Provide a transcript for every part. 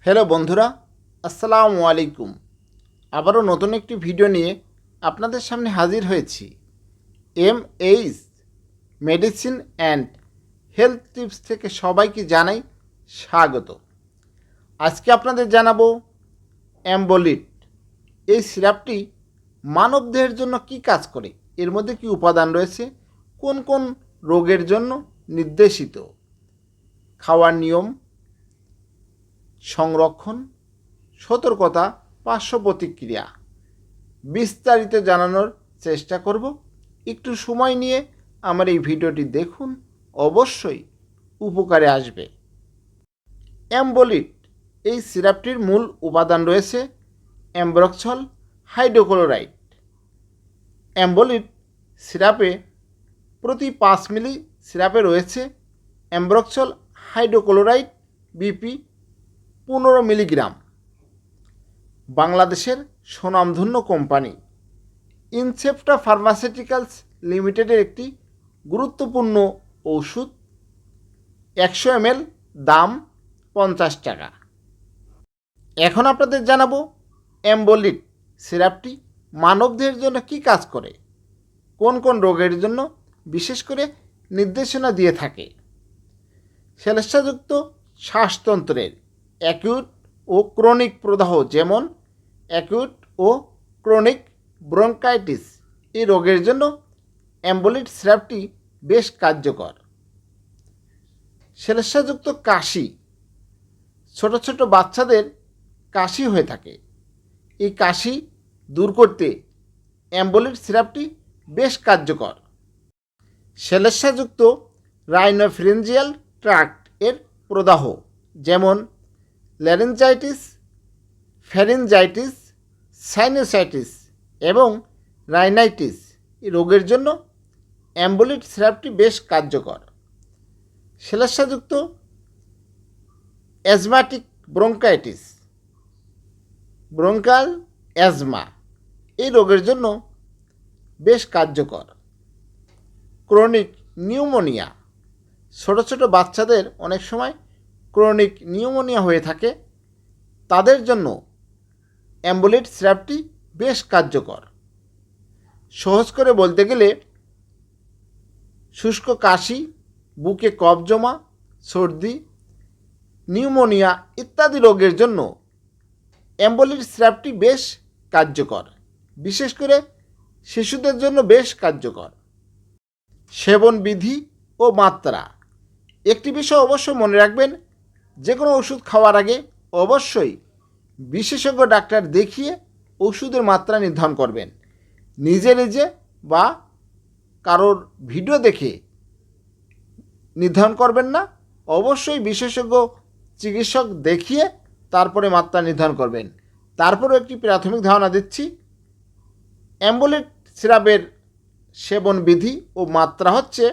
Hello বন্ধুরা, আসসালামু আলাইকুম। আবারও নতুন একটি ভিডিও নিয়ে আপনাদের সামনে হাজির হয়েছি। MH medicine and health tips থেকে সবাইকে জানাই স্বাগত। আজকে আপনাদের জানাবো অ্যাম্বোলিট। এই সিরাপটি মানবদেহের জন্য কি কাজ করে, এর মধ্যে কি উপাদান রয়েছে, কোন কোন রোগের জন্য নির্দেশিত, খাওয়ার নিয়ম, সংরক্ষণ, সতর্কতা, পার্শ্ব প্রতিক্রিয়া বিস্তারিত জানানোর চেষ্টা করব। একটু সময় নিয়ে আমার এই ভিডিওটি দেখুন, অবশ্যই উপকারে আসবে। অ্যাম্বোলিট এই সিরাপটির মূল উপাদান রয়েছে অ্যাম্ব্রক্সল হাইড্রোক্লোরাইড। অ্যাম্বোলিট সিরাপে প্রতি 5 মিলি সিরাপে রয়েছে অ্যাম্ব্রক্সল হাইড্রোক্লোরাইড বিপি 15 মিলিগ্রাম। বাংলাদেশের স্বনামধন্য কোম্পানি ইনসেপ্টা ফার্মাসিউটিক্যালস লিমিটেডের একটি গুরুত্বপূর্ণ ওষুধ। 100 ml দাম 50 টাকা। এখন আপনাদের জানাবো অ্যাম্বোলিট সিরাপটি মানবদেহের জন্য কি কাজ করে, কোন কোন রোগের জন্য বিশেষ করে নির্দেশনা দিয়ে থাকে। শ্লেষ্মাযুক্ত শ্বাসতন্ত্রের অ্যাকিউট ও ক্রনিক প্রদাহ, যেমন অ্যাকিউট ও ক্রনিক ব্রঙ্কাইটিস, এই রোগের জন্য অ্যাম্বোলিট সিরাপটি বেশ কার্যকর। শ্লেষ্মাযুক্ত কাশি, ছোট ছোট বাচ্চাদের কাশি হয়ে থাকে, এই কাশি দূর করতে অ্যাম্বোলিট সিরাপটি বেশ কার্যকর। শ্লেষ্মাযুক্ত রাইনোফ্যারিঞ্জিয়াল ট্র্যাক্ট এর প্রদাহ, যেমন ল্যারিঞ্জাইটিস, ফ্যারিঞ্জাইটিস, সাইনোসাইটিস এবং রাইনাইটিস, এই রোগের জন্য অ্যাম্বোলিট সিরাপটি বেশ কার্যকর। শ্লেষ্মাযুক্ত অ্যাজমাটিক ব্রঙ্কাইটিস, ব্রঙ্কাল অ্যাজমা, এই রোগের জন্য বেশ কার্যকর। ক্রনিক নিউমোনিয়া, ছোট ছোট বাচ্চাদের অনেক সময় ক্রনিক নিউমোনিয়া হয়ে থাকে, তাদের জন্য অ্যাম্বোলিট সিরাপটি বেশ কার্যকর। সহজ করে বলতে গেলে শুষ্ক কাশি, বুকে কফ জমা, সর্দি, নিউমোনিয়া ইত্যাদি রোগের জন্য অ্যাম্বোলিট সিরাপটি বেশ কার্যকর, বিশেষ করে শিশুদের জন্য বেশ কার্যকর। সেবন বিধি ও মাত্রা, একটি বিষয় অবশ্যই মনে রাখবেন, যে কোনো ওষুধ খাওয়ার আগে অবশ্যই বিশেষজ্ঞ ডাক্তার দেখিয়ে ওষুধের মাত্রা নির্ধারণ করবেন। নিজে নিজে বা কারোর ভিডিও দেখে নির্ধারণ করবেন না, অবশ্যই বিশেষজ্ঞ চিকিৎসক দেখিয়ে তারপরে মাত্রা নির্ধারণ করবেন। তারপরেও একটি প্রাথমিক ধারণা দিচ্ছি। অ্যাম্বোলিট সিরাপের সেবন বিধি ও মাত্রা হচ্ছে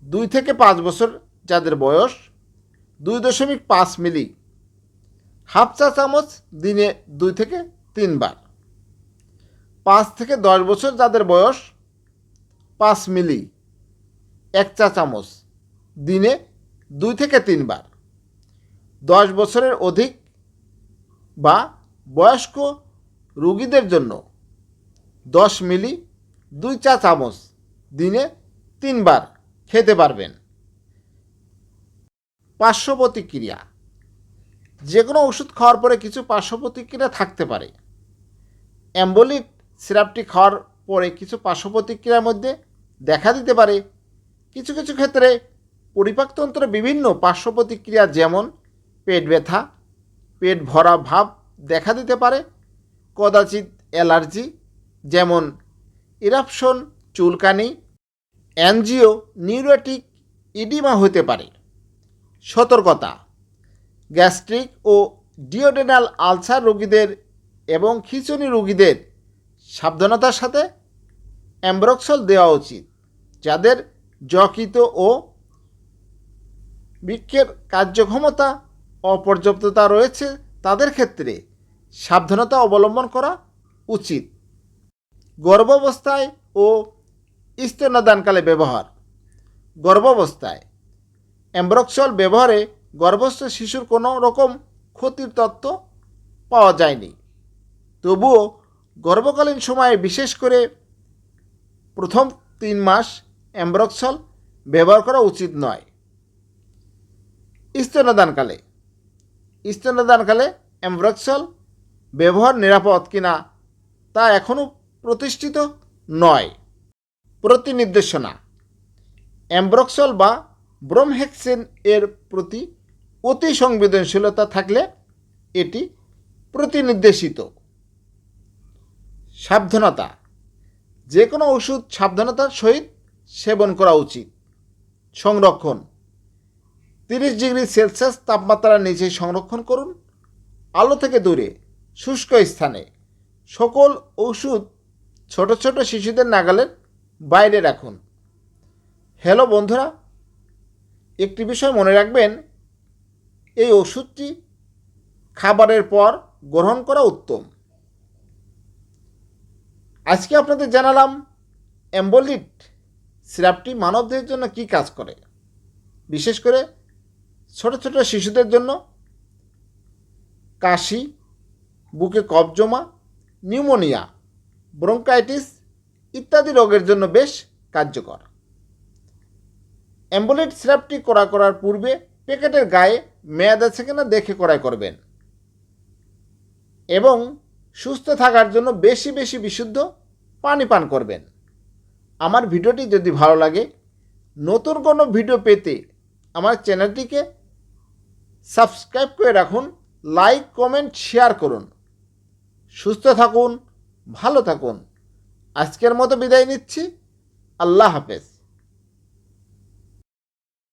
2 থেকে 5 বছর যাদের বয়স 2.5 মিলি, হাফ চা চামচ দিনে 2 থেকে 3 বার। 5 থেকে 10 বছর যাদের বয়স 5 মিলি, 1 চা চামচ দিনে 2 থেকে 3 বার। 10 বছরের অধিক বা বয়স্ক রোগীদের জন্য 10 মিলি, 2 চা চামচ দিনে 3 বার খেতে পারবেন। পার্শ্ব প্রতিক্রিয়া, যে কোনো ওষুধ খাওয়ার পরে কিছু পার্শ্ব প্রতিক্রিয়া থাকতে পারে। অ্যাম্বোলিট সিরাপটি খাওয়ার পরে কিছু পার্শ্ব প্রতিক্রিয়ার মধ্যে দেখা দিতে পারে কিছু কিছু ক্ষেত্রে পরিপাকতন্ত্রে বিভিন্ন পার্শ্ব প্রতিক্রিয়া, যেমন পেট ব্যথা, পেট ভরা ভাব দেখা দিতে পারে, কদাচিৎ অ্যালার্জি, যেমন ইরাপশন, চুলকানি, অ্যানজিও, নিউরোটিক ইডিমা হতে পারে। সতর্কতা, গ্যাস্ট্রিক ও ডিওডেনাল আলসার রোগীদের এবং খিঁচুনি রোগীদের সাবধানতার সাথে অ্যাম্ব্রক্সল দেওয়া উচিত। যাদের যকৃত ও বৃক্কের কার্যক্ষমতা অপর্যাপ্ততা রয়েছে, তাদের ক্ষেত্রে সাবধানতা অবলম্বন করা উচিত। গর্ভাবস্থায় ও স্তন্যদানকালে ব্যবহার। গর্ভাবস্থায় অ্যাম্ব্রক্সল ব্যবহারে গর্ভস্থ শিশুর কোনো রকম ক্ষতির তথ্য পাওয়া যায়নি। তবুও গর্ভকালীন সময়ে বিশেষ করে প্রথম 3 মাস অ্যাম্ব্রক্সল ব্যবহার করা উচিত নয়। স্তন্যদানকালে অ্যাম্ব্রক্সল ব্যবহার নিরাপদ কিনা তা এখনও প্রতিষ্ঠিত নয়। প্রতিনির্দেশনা: অ্যাম্ব্রক্সল বা ব্রোমহেক্সিন এর প্রতি অতি সংবেদনশীলতা থাকলে এটি প্রতিনির্দেশিত। সাবধানতা: যে কোনো ওষুধ সাবধানতার সহিত সেবন করা উচিত। সংরক্ষণ: 30 ডিগ্রি সেলসিয়াস তাপমাত্রার নিচে সংরক্ষণ করুন। আলো থেকে দূরে শুষ্ক স্থানে। সকল ওষুধ ছোট ছোট শিশুদের নাগালের বাইরে রাখুন। হ্যালো বন্ধুরা, একটি বিষয় মনে রাখবেন, এই ওষুধটি খাবারের পর গ্রহণ করা উত্তম। আজকে আপনাদের জানালাম অ্যাম্বলিড সিরাপটি মানবদেহের জন্য কী কাজ করে। বিশেষ করে ছোট ছোট শিশুদের জন্য কাশি, বুকে কফ জমা, নিউমোনিয়া, ব্রঙ্কাইটিস ইত্যাদি রোগের জন্য বেশ কার্যকর। অ্যাম্বলিড সিরাপটি ক্রয় করার পূর্বে প্যাকেটের গায়ে মেয়াদ আছে কিনা দেখে ক্রয় করবেন এবং সুস্থ থাকার জন্য বেশি বেশি বিশুদ্ধ পানি পান করবেন। আমার ভিডিওটি যদি ভালো লাগে, নতুন কোনো ভিডিও পেতে আমার চ্যানেলটিকে সাবস্ক্রাইব করে রাখুন, লাইক, কমেন্ট, শেয়ার করুন। সুস্থ থাকুন, ভালো থাকুন। আজকের মতো বিদায় নিচ্ছি। আল্লাহ হাফেজ।